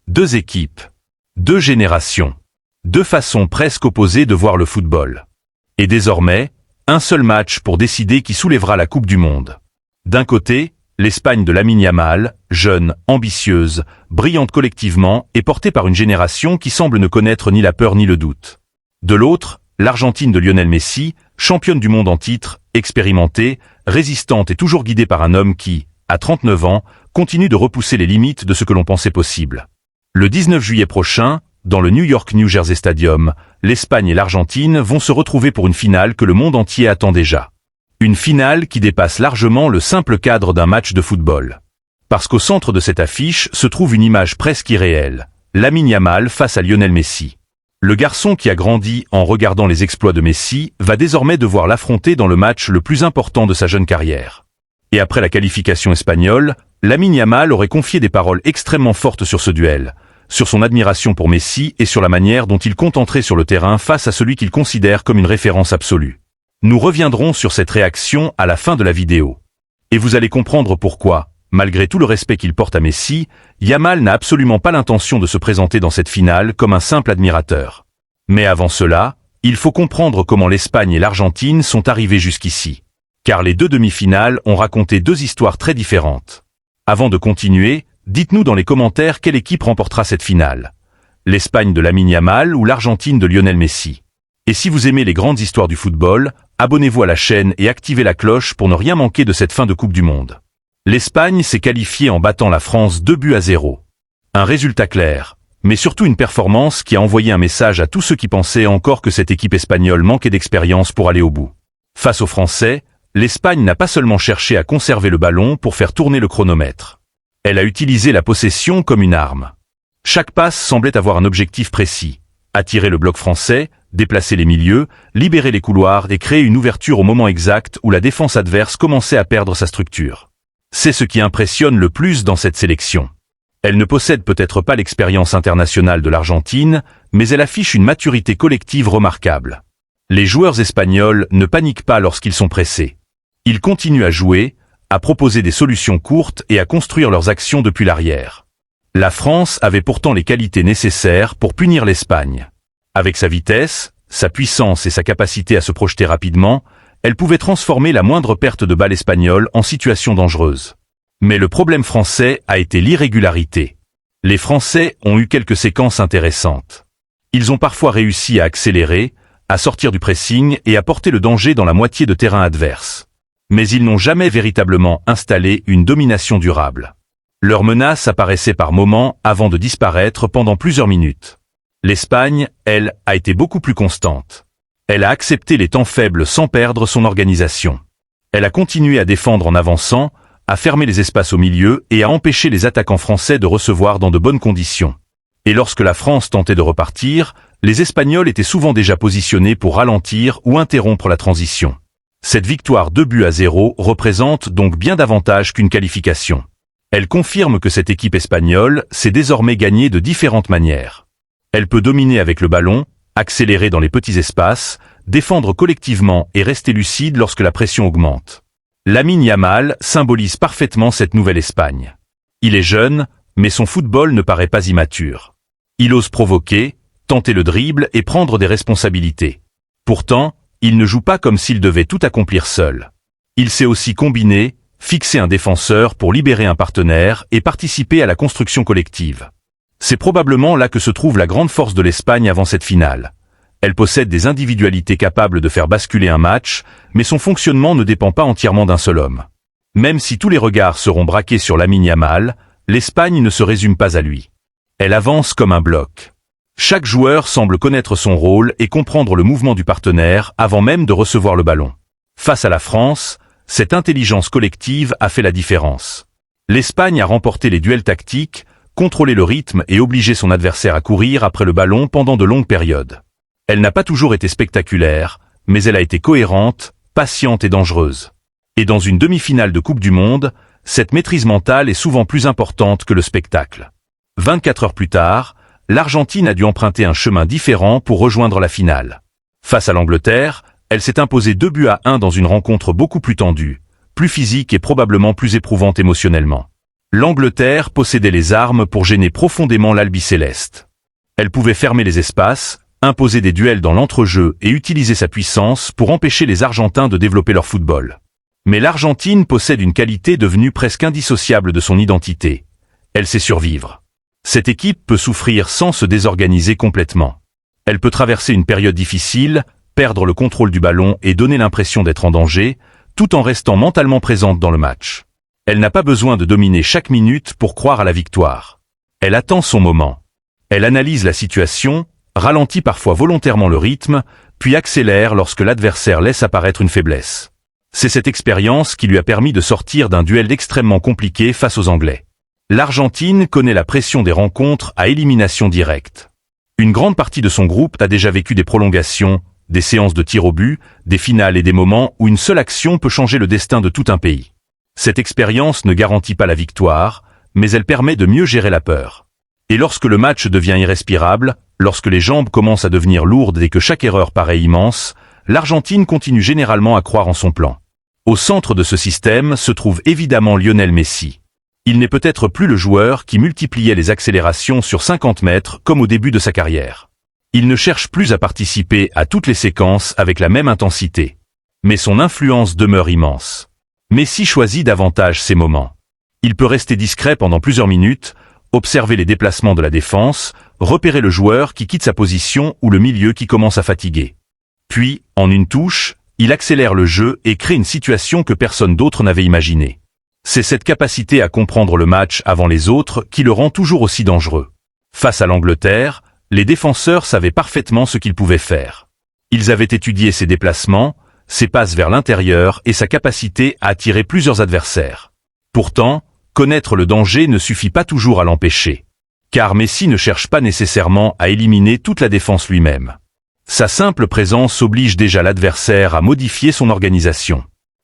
Deux équipes. Deux générations. Deux façons presque opposées de voir le football. Et désormais, un seul match pour décider qui soulèvera la Coupe du Monde. D'un côté, l'Espagne de Lamine Yamal, jeune, ambitieuse, brillante collectivement et portée par une génération qui semble ne connaître ni la peur ni le doute. De l'autre, l'Argentine de Lionel Messi, championne du monde en titre, expérimentée, résistante et toujours guidée par un homme qui, à 39 ans, continue de repousser les limites de ce que l'on pensait possible. Le 19 juillet prochain, dans le New York New Jersey Stadium, l'Espagne et l'Argentine vont se retrouver pour une finale que le monde entier attend déjà. Une finale qui dépasse largement le simple cadre d'un match de football. Parce qu'au centre de cette affiche se trouve une image presque irréelle, Lamine Yamal face à Lionel Messi. Le garçon qui a grandi en regardant les exploits de Messi va désormais devoir l'affronter dans le match le plus important de sa jeune carrière. Et après la qualification espagnole, Lamine Yamal aurait confié des paroles extrêmement fortes sur ce duel, sur son admiration pour Messi et sur la manière dont il compte entrer sur le terrain face à celui qu'il considère comme une référence absolue. Nous reviendrons sur cette réaction à la fin de la vidéo. Et vous allez comprendre pourquoi, malgré tout le respect qu'il porte à Messi, Yamal n'a absolument pas l'intention de se présenter dans cette finale comme un simple admirateur. Mais avant cela, il faut comprendre comment l'Espagne et l'Argentine sont arrivés jusqu'ici. Car les deux demi-finales ont raconté deux histoires très différentes. Avant de continuer, dites-nous dans les commentaires quelle équipe remportera cette finale. L'Espagne de Lamine Yamal ou l'Argentine de Lionel Messi. Et si vous aimez les grandes histoires du football, abonnez-vous à la chaîne et activez la cloche pour ne rien manquer de cette fin de Coupe du Monde. L'Espagne s'est qualifiée en battant la France 2-0. Un résultat clair, mais surtout une performance qui a envoyé un message à tous ceux qui pensaient encore que cette équipe espagnole manquait d'expérience pour aller au bout. Face aux Français, l'Espagne n'a pas seulement cherché à conserver le ballon pour faire tourner le chronomètre. Elle a utilisé la possession comme une arme. Chaque passe semblait avoir un objectif précis. Attirer le bloc français, déplacer les milieux, libérer les couloirs et créer une ouverture au moment exact où la défense adverse commençait à perdre sa structure. C'est ce qui impressionne le plus dans cette sélection. Elle ne possède peut-être pas l'expérience internationale de l'Argentine, mais elle affiche une maturité collective remarquable. Les joueurs espagnols ne paniquent pas lorsqu'ils sont pressés. Ils continuent à jouer, à proposer des solutions courtes et à construire leurs actions depuis l'arrière. La France avait pourtant les qualités nécessaires pour punir l'Espagne. Avec sa vitesse, sa puissance et sa capacité à se projeter rapidement, elle pouvait transformer la moindre perte de balle espagnole en situation dangereuse. Mais le problème français a été l'irrégularité. Les Français ont eu quelques séquences intéressantes. Ils ont parfois réussi à accélérer, à sortir du pressing et à porter le danger dans la moitié de terrain adverse. Mais ils n'ont jamais véritablement installé une domination durable. Leur menace apparaissait par moments avant de disparaître pendant plusieurs minutes. L'Espagne, elle, a été beaucoup plus constante. Elle a accepté les temps faibles sans perdre son organisation. Elle a continué à défendre en avançant, à fermer les espaces au milieu et à empêcher les attaquants français de recevoir dans de bonnes conditions. Et lorsque la France tentait de repartir, les Espagnols étaient souvent déjà positionnés pour ralentir ou interrompre la transition. Cette victoire 2-0 représente donc bien davantage qu'une qualification. Elle confirme que cette équipe espagnole s'est désormais gagnée de différentes manières. Elle peut dominer avec le ballon, accélérer dans les petits espaces, défendre collectivement et rester lucide lorsque la pression augmente. Lamine Yamal symbolise parfaitement cette nouvelle Espagne. Il est jeune, mais son football ne paraît pas immature. Il ose provoquer, tenter le dribble et prendre des responsabilités. Pourtant, il ne joue pas comme s'il devait tout accomplir seul. Il sait aussi combiner, fixer un défenseur pour libérer un partenaire et participer à la construction collective. C'est probablement là que se trouve la grande force de l'Espagne avant cette finale. Elle possède des individualités capables de faire basculer un match, mais son fonctionnement ne dépend pas entièrement d'un seul homme. Même si tous les regards seront braqués sur Lamine Yamal, l'Espagne ne se résume pas à lui. Elle avance comme un bloc. Chaque joueur semble connaître son rôle et comprendre le mouvement du partenaire avant même de recevoir le ballon. Face à la France, cette intelligence collective a fait la différence. L'Espagne a remporté les duels tactiques, contrôlé le rythme et obligé son adversaire à courir après le ballon pendant de longues périodes. Elle n'a pas toujours été spectaculaire, mais elle a été cohérente, patiente et dangereuse. Et dans une demi-finale de Coupe du Monde, cette maîtrise mentale est souvent plus importante que le spectacle. 24 heures plus tard, l'Argentine a dû emprunter un chemin différent pour rejoindre la finale. Face à l'Angleterre, elle s'est imposée 2-1 dans une rencontre beaucoup plus tendue, plus physique et probablement plus éprouvante émotionnellement. L'Angleterre possédait les armes pour gêner profondément l'Albicéleste. Elle pouvait fermer les espaces, imposer des duels dans l'entrejeu et utiliser sa puissance pour empêcher les Argentins de développer leur football. Mais l'Argentine possède une qualité devenue presque indissociable de son identité. Elle sait survivre. Cette équipe peut souffrir sans se désorganiser complètement. Elle peut traverser une période difficile, perdre le contrôle du ballon et donner l'impression d'être en danger, tout en restant mentalement présente dans le match. Elle n'a pas besoin de dominer chaque minute pour croire à la victoire. Elle attend son moment. Elle analyse la situation, ralentit parfois volontairement le rythme, puis accélère lorsque l'adversaire laisse apparaître une faiblesse. C'est cette expérience qui lui a permis de sortir d'un duel extrêmement compliqué face aux Anglais. L'Argentine connaît la pression des rencontres à élimination directe. Une grande partie de son groupe a déjà vécu des prolongations, des séances de tir au but, des finales et des moments où une seule action peut changer le destin de tout un pays. Cette expérience ne garantit pas la victoire, mais elle permet de mieux gérer la peur. Et lorsque le match devient irrespirable, lorsque les jambes commencent à devenir lourdes et que chaque erreur paraît immense, l'Argentine continue généralement à croire en son plan. Au centre de ce système se trouve évidemment Lionel Messi. Il n'est peut-être plus le joueur qui multipliait les accélérations sur 50 mètres comme au début de sa carrière. Il ne cherche plus à participer à toutes les séquences avec la même intensité. Mais son influence demeure immense. Messi choisit davantage ses moments. Il peut rester discret pendant plusieurs minutes, observer les déplacements de la défense, repérer le joueur qui quitte sa position ou le milieu qui commence à fatiguer. Puis, en une touche, il accélère le jeu et crée une situation que personne d'autre n'avait imaginée. C'est cette capacité à comprendre le match avant les autres qui le rend toujours aussi dangereux. Face à l'Angleterre, les défenseurs savaient parfaitement ce qu'ils pouvaient faire. Ils avaient étudié ses déplacements, ses passes vers l'intérieur et sa capacité à attirer plusieurs adversaires. Pourtant, connaître le danger ne suffit pas toujours à l'empêcher. Car Messi ne cherche pas nécessairement à éliminer toute la défense lui-même. Sa simple présence oblige déjà l'adversaire à modifier son organisation.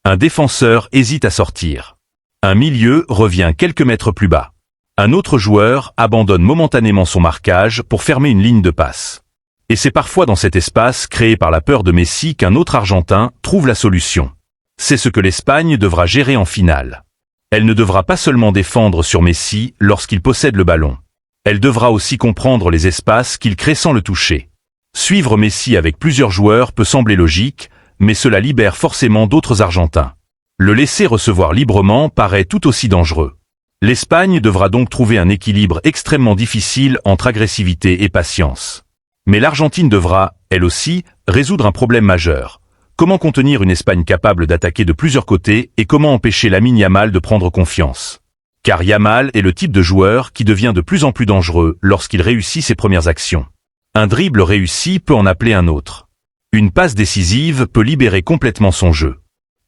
Un défenseur hésite à sortir. Un milieu revient quelques mètres plus bas. Un autre joueur abandonne momentanément son marquage pour fermer une ligne de passe. Et c'est parfois dans cet espace créé par la peur de Messi qu'un autre Argentin trouve la solution. C'est ce que l'Espagne devra gérer en finale. Elle ne devra pas seulement défendre sur Messi lorsqu'il possède le ballon. Elle devra aussi comprendre les espaces qu'il crée sans le toucher. Suivre Messi avec plusieurs joueurs peut sembler logique, mais cela libère forcément d'autres Argentins. Le laisser recevoir librement paraît tout aussi dangereux. L'Espagne devra donc trouver un équilibre extrêmement difficile entre agressivité et patience. Mais l'Argentine devra, elle aussi, résoudre un problème majeur. Comment contenir une Espagne capable d'attaquer de plusieurs côtés et comment empêcher Lamine Yamal de prendre confiance? Car Yamal est le type de joueur qui devient de plus en plus dangereux lorsqu'il réussit ses premières actions. Un dribble réussi peut en appeler un autre. Une passe décisive peut libérer complètement son jeu.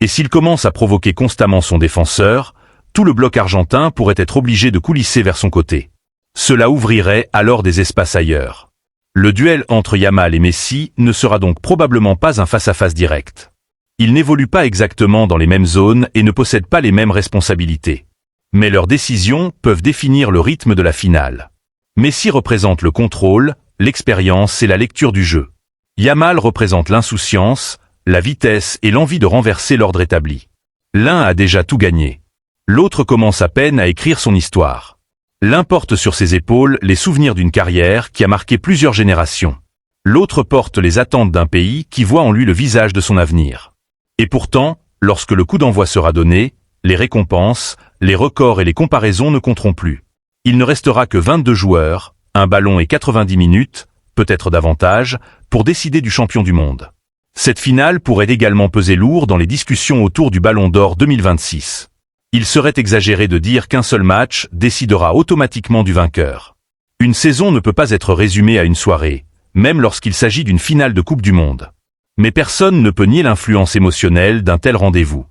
Et s'il commence à provoquer constamment son défenseur, tout le bloc argentin pourrait être obligé de coulisser vers son côté. Cela ouvrirait alors des espaces ailleurs. Le duel entre Yamal et Messi ne sera donc probablement pas un face-à-face direct. Ils n'évoluent pas exactement dans les mêmes zones et ne possèdent pas les mêmes responsabilités. Mais leurs décisions peuvent définir le rythme de la finale. Messi représente le contrôle, l'expérience et la lecture du jeu. Yamal représente l'insouciance, la vitesse et l'envie de renverser l'ordre établi. L'un a déjà tout gagné. L'autre commence à peine à écrire son histoire. L'un porte sur ses épaules les souvenirs d'une carrière qui a marqué plusieurs générations. L'autre porte les attentes d'un pays qui voit en lui le visage de son avenir. Et pourtant, lorsque le coup d'envoi sera donné, les récompenses, les records et les comparaisons ne compteront plus. Il ne restera que 22 joueurs, un ballon et 90 minutes, peut-être davantage, pour décider du champion du monde. Cette finale pourrait également peser lourd dans les discussions autour du Ballon d'Or 2026. Il serait exagéré de dire qu'un seul match décidera automatiquement du vainqueur. Une saison ne peut pas être résumée à une soirée, même lorsqu'il s'agit d'une finale de Coupe du Monde. Mais personne ne peut nier l'influence émotionnelle d'un tel rendez-vous.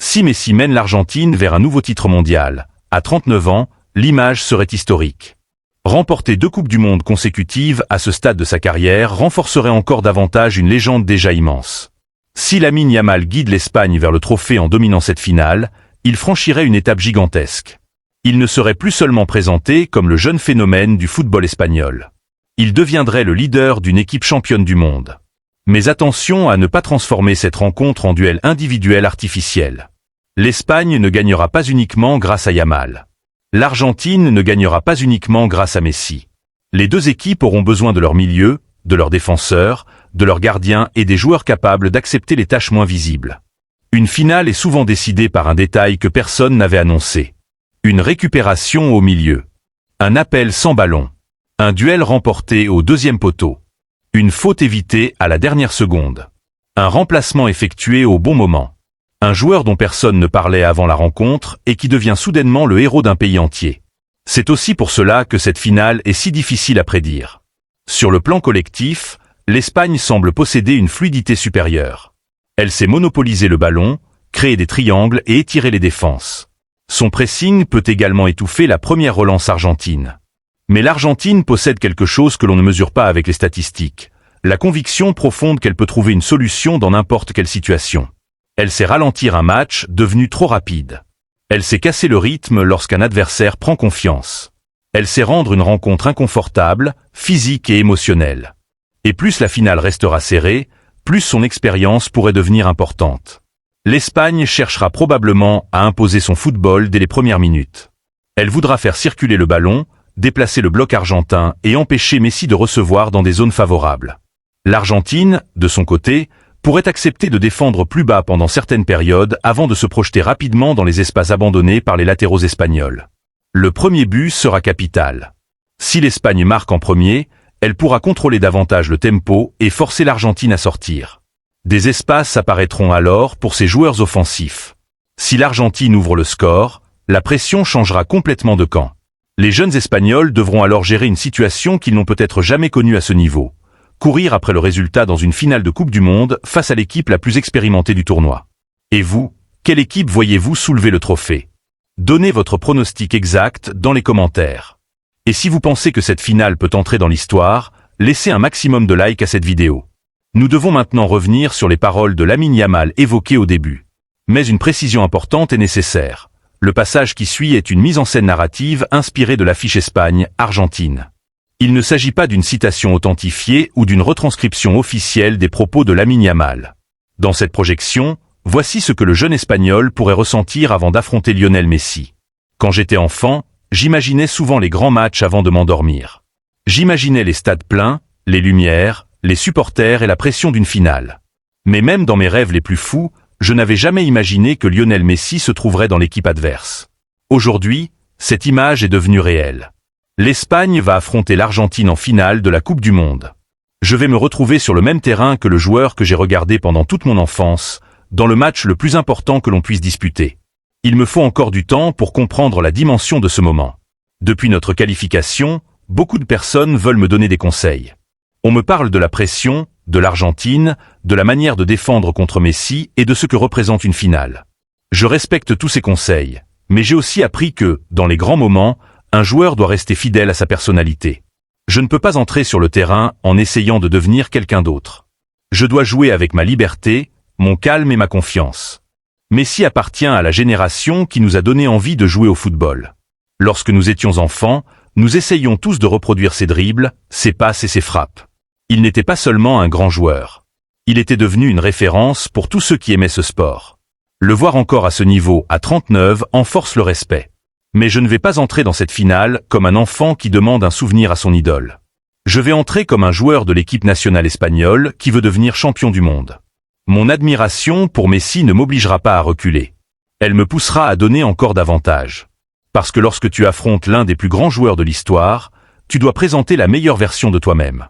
Si Messi mène l'Argentine vers un nouveau titre mondial, à 39 ans, l'image serait historique. Remporter 2 Coupes du Monde consécutives à ce stade de sa carrière renforcerait encore davantage une légende déjà immense. Si Lamine Yamal guide l'Espagne vers le trophée en dominant cette finale, il franchirait une étape gigantesque. Il ne serait plus seulement présenté comme le jeune phénomène du football espagnol. Il deviendrait le leader d'une équipe championne du monde. Mais attention à ne pas transformer cette rencontre en duel individuel artificiel. L'Espagne ne gagnera pas uniquement grâce à Yamal. L'Argentine ne gagnera pas uniquement grâce à Messi. Les deux équipes auront besoin de leur milieu, de leurs défenseurs, de leurs gardiens et des joueurs capables d'accepter les tâches moins visibles. Une finale est souvent décidée par un détail que personne n'avait annoncé. Une récupération au milieu. Un appel sans ballon. Un duel remporté au deuxième poteau. Une faute évitée à la dernière seconde. Un remplacement effectué au bon moment. Un joueur dont personne ne parlait avant la rencontre et qui devient soudainement le héros d'un pays entier. C'est aussi pour cela que cette finale est si difficile à prédire. Sur le plan collectif, l'Espagne semble posséder une fluidité supérieure. Elle sait monopoliser le ballon, créer des triangles et étirer les défenses. Son pressing peut également étouffer la première relance argentine. Mais l'Argentine possède quelque chose que l'on ne mesure pas avec les statistiques. La conviction profonde qu'elle peut trouver une solution dans n'importe quelle situation. Elle sait ralentir un match devenu trop rapide. Elle sait casser le rythme lorsqu'un adversaire prend confiance. Elle sait rendre une rencontre inconfortable, physique et émotionnelle. Et plus la finale restera serrée, plus son expérience pourrait devenir importante. L'Espagne cherchera probablement à imposer son football dès les premières minutes. Elle voudra faire circuler le ballon, déplacer le bloc argentin et empêcher Messi de recevoir dans des zones favorables. L'Argentine, de son côté, pourrait accepter de défendre plus bas pendant certaines périodes avant de se projeter rapidement dans les espaces abandonnés par les latéraux espagnols. Le premier but sera capital. Si l'Espagne marque en premier, elle pourra contrôler davantage le tempo et forcer l'Argentine à sortir. Des espaces apparaîtront alors pour ses joueurs offensifs. Si l'Argentine ouvre le score, la pression changera complètement de camp. Les jeunes Espagnols devront alors gérer une situation qu'ils n'ont peut-être jamais connue à ce niveau. Courir après le résultat dans une finale de Coupe du Monde face à l'équipe la plus expérimentée du tournoi. Et vous, quelle équipe voyez-vous soulever le trophée? Donnez votre pronostic exact dans les commentaires. Et si vous pensez que cette finale peut entrer dans l'histoire, laissez un maximum de likes à cette vidéo. Nous devons maintenant revenir sur les paroles de Lamine Yamal évoquées au début. Mais une précision importante est nécessaire. Le passage qui suit est une mise en scène narrative inspirée de l'affiche Espagne-Argentine. Il ne s'agit pas d'une citation authentifiée ou d'une retranscription officielle des propos de Lamine Yamal. Dans cette projection, voici ce que le jeune Espagnol pourrait ressentir avant d'affronter Lionel Messi. Quand j'étais enfant, j'imaginais souvent les grands matchs avant de m'endormir. J'imaginais les stades pleins, les lumières, les supporters et la pression d'une finale. Mais même dans mes rêves les plus fous, je n'avais jamais imaginé que Lionel Messi se trouverait dans l'équipe adverse. Aujourd'hui, cette image est devenue réelle. L'Espagne va affronter l'Argentine en finale de la Coupe du Monde. Je vais me retrouver sur le même terrain que le joueur que j'ai regardé pendant toute mon enfance, dans le match le plus important que l'on puisse disputer. Il me faut encore du temps pour comprendre la dimension de ce moment. Depuis notre qualification, beaucoup de personnes veulent me donner des conseils. On me parle de la pression, de l'Argentine, de la manière de défendre contre Messi et de ce que représente une finale. Je respecte tous ces conseils, mais j'ai aussi appris que, dans les grands moments, un joueur doit rester fidèle à sa personnalité. Je ne peux pas entrer sur le terrain en essayant de devenir quelqu'un d'autre. Je dois jouer avec ma liberté, mon calme et ma confiance. Messi appartient à la génération qui nous a donné envie de jouer au football. Lorsque nous étions enfants, nous essayions tous de reproduire ses dribbles, ses passes et ses frappes. Il n'était pas seulement un grand joueur. Il était devenu une référence pour tous ceux qui aimaient ce sport. Le voir encore à ce niveau, à 39, en force le respect. Mais je ne vais pas entrer dans cette finale comme un enfant qui demande un souvenir à son idole. Je vais entrer comme un joueur de l'équipe nationale espagnole qui veut devenir champion du monde. Mon admiration pour Messi ne m'obligera pas à reculer. Elle me poussera à donner encore davantage. Parce que lorsque tu affrontes l'un des plus grands joueurs de l'histoire, tu dois présenter la meilleure version de toi-même.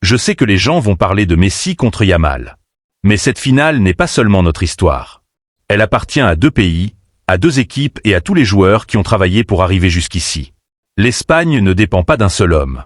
Je sais que les gens vont parler de Messi contre Yamal. Mais cette finale n'est pas seulement notre histoire. Elle appartient à deux pays, à deux équipes et à tous les joueurs qui ont travaillé pour arriver jusqu'ici. L'Espagne ne dépend pas d'un seul homme.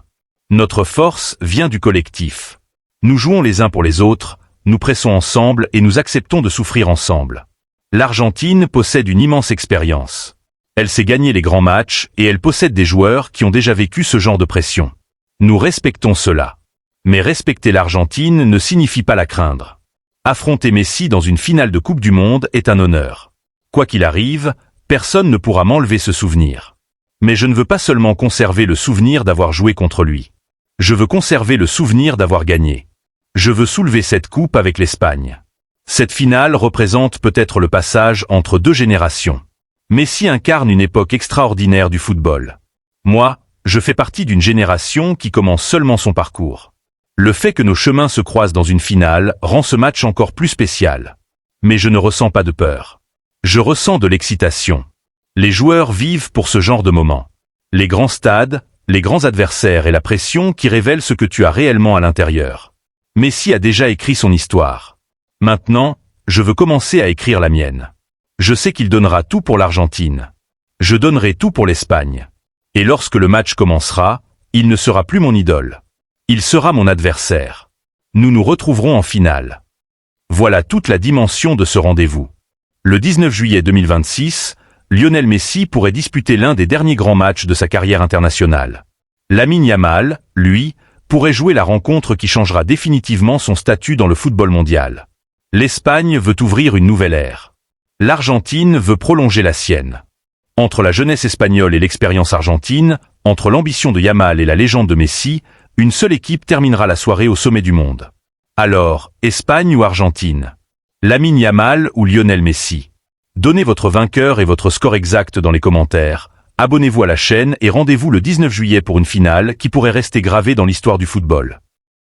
Notre force vient du collectif. Nous jouons les uns pour les autres, nous pressons ensemble et nous acceptons de souffrir ensemble. L'Argentine possède une immense expérience. Elle sait gagner les grands matchs et elle possède des joueurs qui ont déjà vécu ce genre de pression. Nous respectons cela. Mais respecter l'Argentine ne signifie pas la craindre. Affronter Messi dans une finale de Coupe du Monde est un honneur. Quoi qu'il arrive, personne ne pourra m'enlever ce souvenir. Mais je ne veux pas seulement conserver le souvenir d'avoir joué contre lui. Je veux conserver le souvenir d'avoir gagné. Je veux soulever cette coupe avec l'Espagne. Cette finale représente peut-être le passage entre deux générations. Messi incarne une époque extraordinaire du football. Moi, je fais partie d'une génération qui commence seulement son parcours. Le fait que nos chemins se croisent dans une finale rend ce match encore plus spécial. Mais je ne ressens pas de peur. Je ressens de l'excitation. Les joueurs vivent pour ce genre de moment. Les grands stades, les grands adversaires et la pression qui révèlent ce que tu as réellement à l'intérieur. Messi a déjà écrit son histoire. Maintenant, je veux commencer à écrire la mienne. Je sais qu'il donnera tout pour l'Argentine. Je donnerai tout pour l'Espagne. Et lorsque le match commencera, il ne sera plus mon idole. Il sera mon adversaire. Nous nous retrouverons en finale. Voilà toute la dimension de ce rendez-vous. Le 19 juillet 2026, Lionel Messi pourrait disputer l'un des derniers grands matchs de sa carrière internationale. Lamine Yamal, lui, pourrait jouer la rencontre qui changera définitivement son statut dans le football mondial. L'Espagne veut ouvrir une nouvelle ère. L'Argentine veut prolonger la sienne. Entre la jeunesse espagnole et l'expérience argentine, entre l'ambition de Yamal et la légende de Messi, une seule équipe terminera la soirée au sommet du monde. Alors, Espagne ou Argentine? Lamine Yamal ou Lionel Messi? Donnez votre vainqueur et votre score exact dans les commentaires. Abonnez-vous à la chaîne et rendez-vous le 19 juillet pour une finale qui pourrait rester gravée dans l'histoire du football.